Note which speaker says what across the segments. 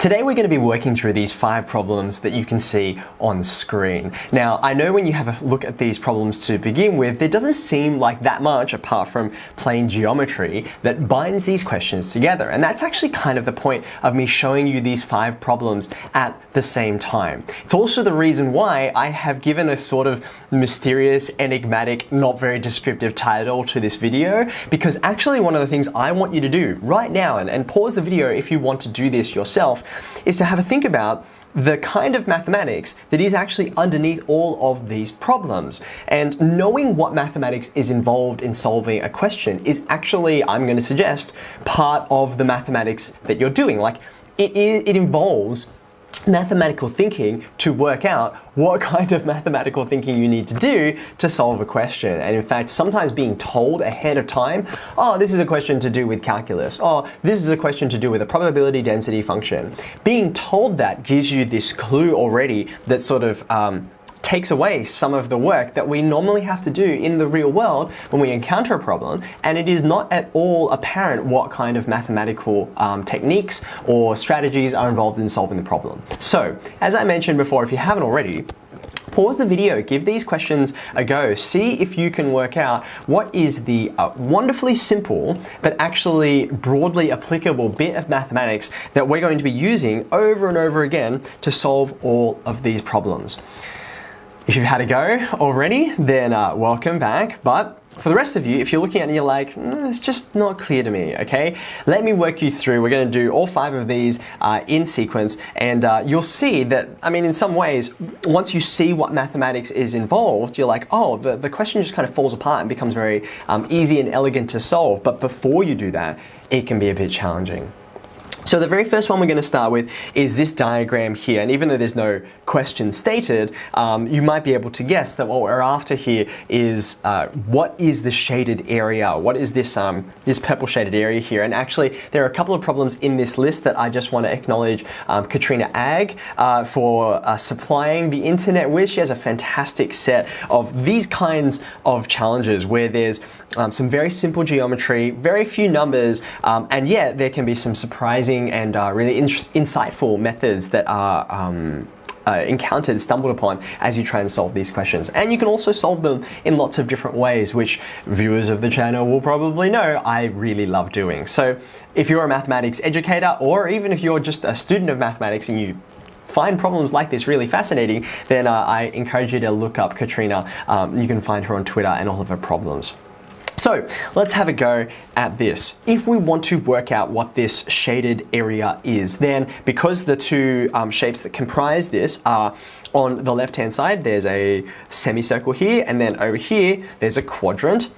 Speaker 1: Today we're going to be working through these 5 problems that you can see on the screen. Now, I know when you have a look at these problems to begin with, there doesn't seem like that much apart from plain geometry that binds these questions together. And that's actually kind of the point of me showing you these 5 problems at the same time. It's also the reason why I have given a sort of mysterious, enigmatic, not very descriptive title to this video, because actually one of the things I want you to do right now, and pause the video if you want to do this yourself, is to have a think about the kind of mathematics that is actually underneath all of these problems. And knowing what mathematics is involved in solving a question is actually, I'm going to suggest, part of the mathematics that you're doing. Like, it involves mathematical thinking to work out what kind of mathematical thinking you need to do to solve a question. And in fact, sometimes being told ahead of time, oh, this is a question to do with calculus, oh, this is a question to do with a probability density function. Being told that gives you this clue already that sort of takes away some of the work that we normally have to do in the real world when we encounter a problem, and it is not at all apparent what kind of mathematical techniques or strategies are involved in solving the problem. So, as I mentioned before, if you haven't already, pause the video, give these questions a go, see if you can work out what is the wonderfully simple but actually broadly applicable bit of mathematics that we're going to be using over and over again to solve all of these problems. If you've had a go already, then welcome back. But for the rest of you, if you're looking at it and you're like, it's just not clear to me, okay? Let me work you through. We're going to do all 5 of these in sequence, and you'll see that, I mean, in some ways, once you see what mathematics is involved, you're like, oh, the question just kind of falls apart and becomes very easy and elegant to solve. But before you do that, it can be a bit challenging. So the very first one we're going to start with is this diagram here, and even though there's no question stated, you might be able to guess that what we're after here is what is the shaded area? What is this this purple shaded area here? And actually, there are a couple of problems in this list that I just want to acknowledge Katrina Agg for supplying the internet with. She has a fantastic set of these kinds of challenges where there's some very simple geometry, very few numbers, and yet there can be some surprising and really insightful methods that are encountered, stumbled upon as you try and solve these questions. And you can also solve them in lots of different ways, which viewers of the channel will probably know I really love doing. So if you're a mathematics educator, or even if you're just a student of mathematics and you find problems like this really fascinating, then I encourage you to look up Katrina. You can find her on Twitter and all of her problems. So let's have a go at this. If we want to work out what this shaded area is, then because the 2 shapes that comprise this are on the left-hand side, there's a semicircle here, and then over here, there's a quadrant.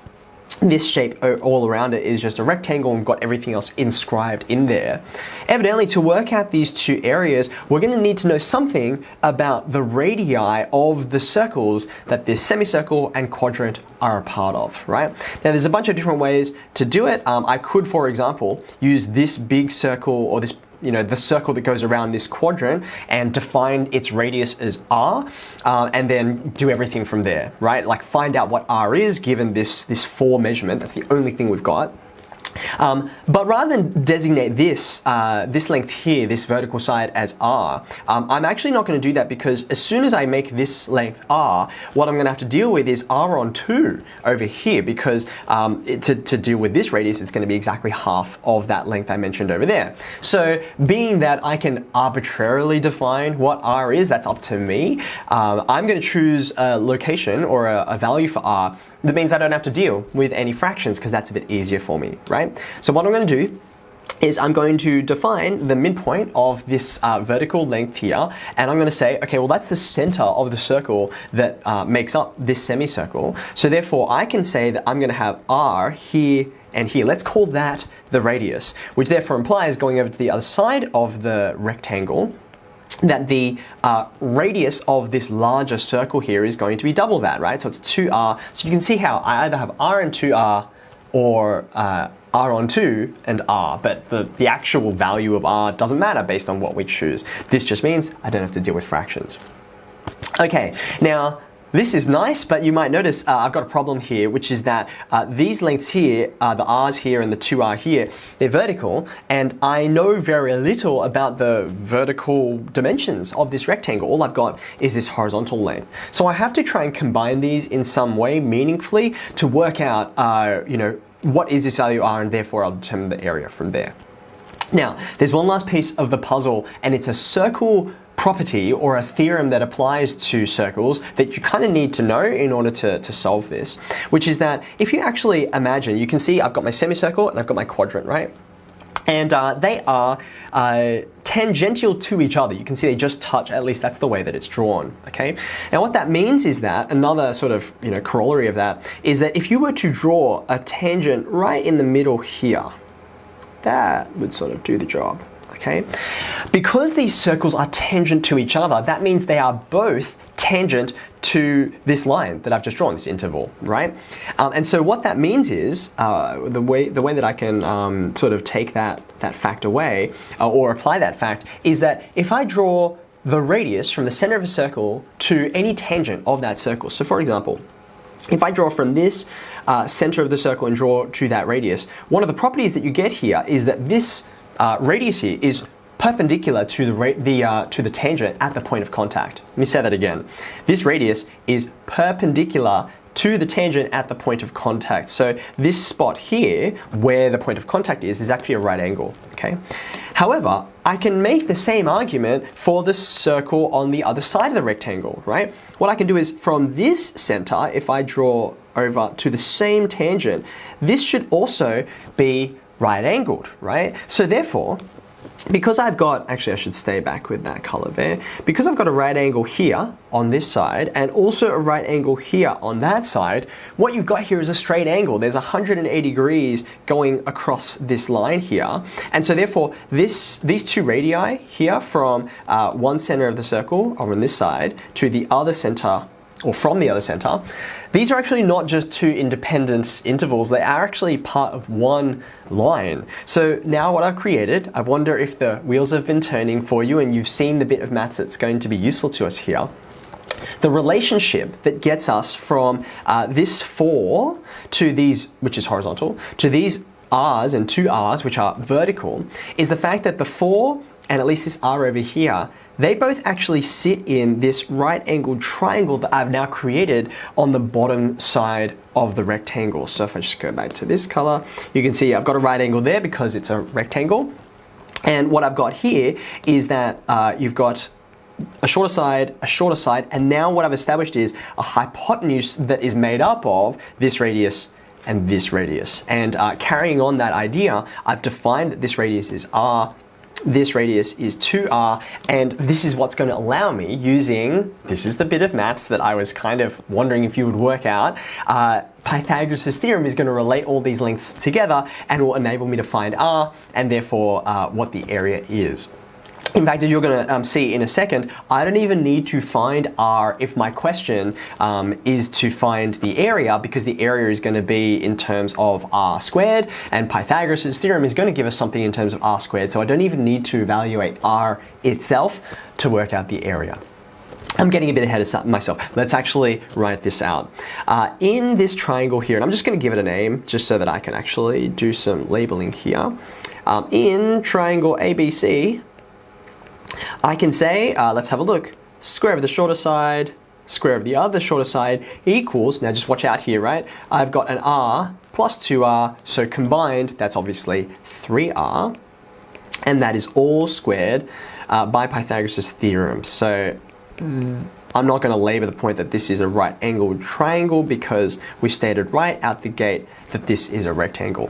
Speaker 1: This shape all around it is just a rectangle and got everything else inscribed in there. Evidently, to work out these 2 areas, we're going to need to know something about the radii of the circles that this semicircle and quadrant are a part of, right? Now, there's a bunch of different ways to do it. I could, for example, use this big circle, or this, the circle that goes around this quadrant, and define its radius as r, and then do everything from there, right? Like, find out what r is given this 4 measurement. That's the only thing we've got. But rather than designate this length here, this vertical side, as r, I'm actually not going to do that, because as soon as I make this length r, what I'm going to have to deal with is r on 2 over here, because to deal with this radius, it's going to be exactly half of that length I mentioned over there. So being that I can arbitrarily define what r is, that's up to me, I'm going to choose a location or a value for r that means I don't have to deal with any fractions, because that's a bit easier for me, right? So what I'm going to do is I'm going to define the midpoint of this vertical length here, and I'm going to say, okay, well, that's the center of the circle that makes up this semicircle. So therefore, I can say that I'm going to have r here and here. Let's call that the radius, which therefore implies, going over to the other side of the rectangle, that the radius of this larger circle here is going to be double that, right? So it's 2r. So you can see how I either have r and 2r, or r on 2 and r, but the actual value of r doesn't matter based on what we choose. This just means I don't have to deal with fractions. Okay, now this is nice, but you might notice I've got a problem here, which is that these lengths here, the r's here and the 2r here, they're vertical, and I know very little about the vertical dimensions of this rectangle. All I've got is this horizontal length. So I have to try and combine these in some way meaningfully to work out, what is this value r, and therefore I'll determine the area from there. Now, there's one last piece of the puzzle, and it's a circle property or a theorem that applies to circles that you kind of need to know in order to solve this, which is that if you actually imagine, you can see I've got my semicircle and I've got my quadrant, right? And they are tangential to each other. You can see they just touch, at least that's the way that it's drawn, okay? Now what that means is that, another sort of corollary of that, is that if you were to draw a tangent right in the middle here, that would sort of do the job. Okay? Because these circles are tangent to each other, that means they are both tangent to this line that I've just drawn, this interval, right? And so what that means is, the way that I can sort of take that fact away, or apply that fact, is that if I draw the radius from the center of a circle to any tangent of that circle, so for example, if I draw from this center of the circle and draw to that radius, one of the properties that you get here is that this radius here is perpendicular to the tangent at the point of contact. Let me say that again. This radius is perpendicular to the tangent at the point of contact. So this spot here, where the point of contact is actually a right angle, okay? However, I can make the same argument for the circle on the other side of the rectangle, right? What I can do is from this center, if I draw over to the same tangent, this should also be right angled, right? So therefore, because I've got, actually I should stay back with that color there, because I've got a right angle here on this side and also a right angle here on that side, what you've got here is a straight angle. There's 180 degrees going across this line here. And so therefore, these two radii here from one center of the circle on this side to the other center, or from the other center, these are actually not just two independent intervals, they are actually part of one line. So now what I've created, I wonder if the wheels have been turning for you and you've seen the bit of maths that's going to be useful to us here. The relationship that gets us from this 4 to these, which is horizontal, to these r's and 2r's, which are vertical, is the fact that the 4 and at least this r over here, they both actually sit in this right angled triangle that I've now created on the bottom side of the rectangle. So if I just go back to this color, you can see I've got a right angle there because it's a rectangle. And what I've got here is that you've got a shorter side, and now what I've established is a hypotenuse that is made up of this radius and this radius. And carrying on that idea, I've defined that this radius is r, this radius is 2r, and this is what's going to allow me using, this is the bit of maths that I was kind of wondering if you would work out, Pythagoras' theorem is going to relate all these lengths together and will enable me to find r, and therefore what the area is. In fact, as you're going to see in a second, I don't even need to find r if my question is to find the area, because the area is going to be in terms of r squared, and Pythagoras' theorem is going to give us something in terms of r squared, so I don't even need to evaluate r itself to work out the area. I'm getting a bit ahead of myself. Let's actually write this out. In this triangle here, and I'm just going to give it a name just so that I can actually do some labeling here. In triangle ABC, I can say, let's have a look, square of the shorter side, square of the other shorter side equals, now just watch out here, right? I've got an r plus 2r, so combined, that's obviously 3r, and that is all squared by Pythagoras' theorem. So I'm not going to labor the point that this is a right angled triangle because we stated right out the gate that this is a rectangle.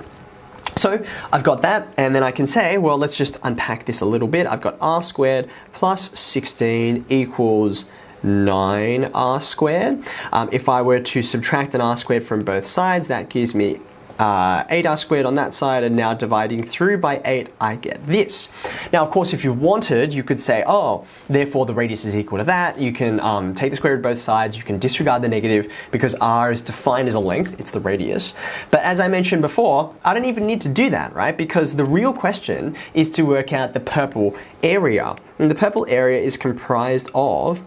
Speaker 1: So I've got that, and then I can say, well, let's just unpack this a little bit. I've got r squared plus 16 equals 9r squared. If I were to subtract an r squared from both sides, that gives me 8r squared on that side, and now dividing through by 8, I get this. Now, of course, if you wanted, you could say, oh, therefore the radius is equal to that. You can take the square root of both sides, you can disregard the negative because r is defined as a length, it's the radius. But as I mentioned before, I don't even need to do that, right? Because the real question is to work out the purple area. And the purple area is comprised of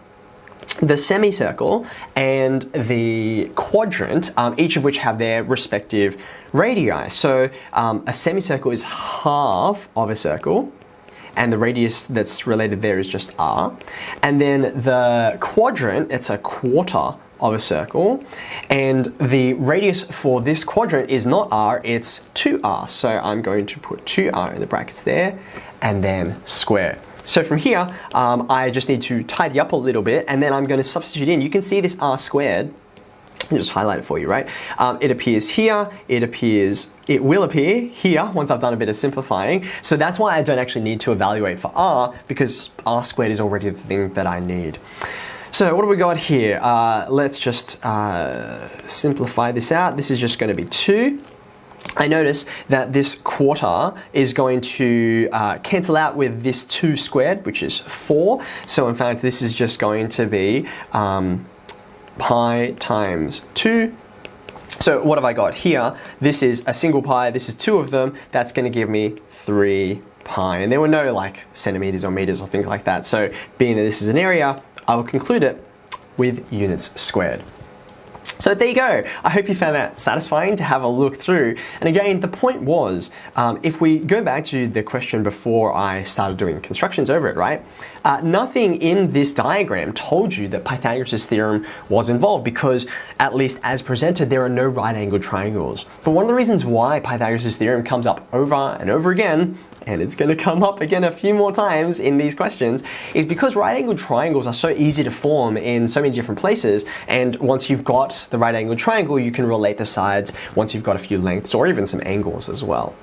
Speaker 1: the semicircle and the quadrant, each of which have their respective radii. So a semicircle is half of a circle, and the radius that's related there is just r. And then the quadrant, it's a quarter of a circle, and the radius for this quadrant is not r, it's 2r. So I'm going to put 2r in the brackets there, and then square. So from here, I just need to tidy up a little bit, and then I'm going to substitute in. You can see this r squared. I'll just highlight it for you, right? It appears here, it will appear here once I've done a bit of simplifying. So that's why I don't actually need to evaluate for r, because r squared is already the thing that I need. So what do we got here? Let's just simplify this out. This is just going to be 2. I notice that this quarter is going to cancel out with this 2 squared, which is 4. So in fact, this is just going to be pi times 2. So what have I got here? This is a single pi, this is 2 of them. That's going to give me 3 pi. And there were no like centimeters or meters or things like that. So being that this is an area, I will conclude it with units squared. So there you go. I hope you found that satisfying to have a look through. And again, the point was, if we go back to the question before I started doing constructions over it, right? Nothing in this diagram told you that Pythagoras' theorem was involved, because at least as presented, there are no right-angled triangles. But one of the reasons why Pythagoras' theorem comes up over and over again, and it's going to come up again a few more times in these questions, is because right-angled triangles are so easy to form in so many different places, and once you've got the right-angled triangle, you can relate the sides once you've got a few lengths or even some angles as well.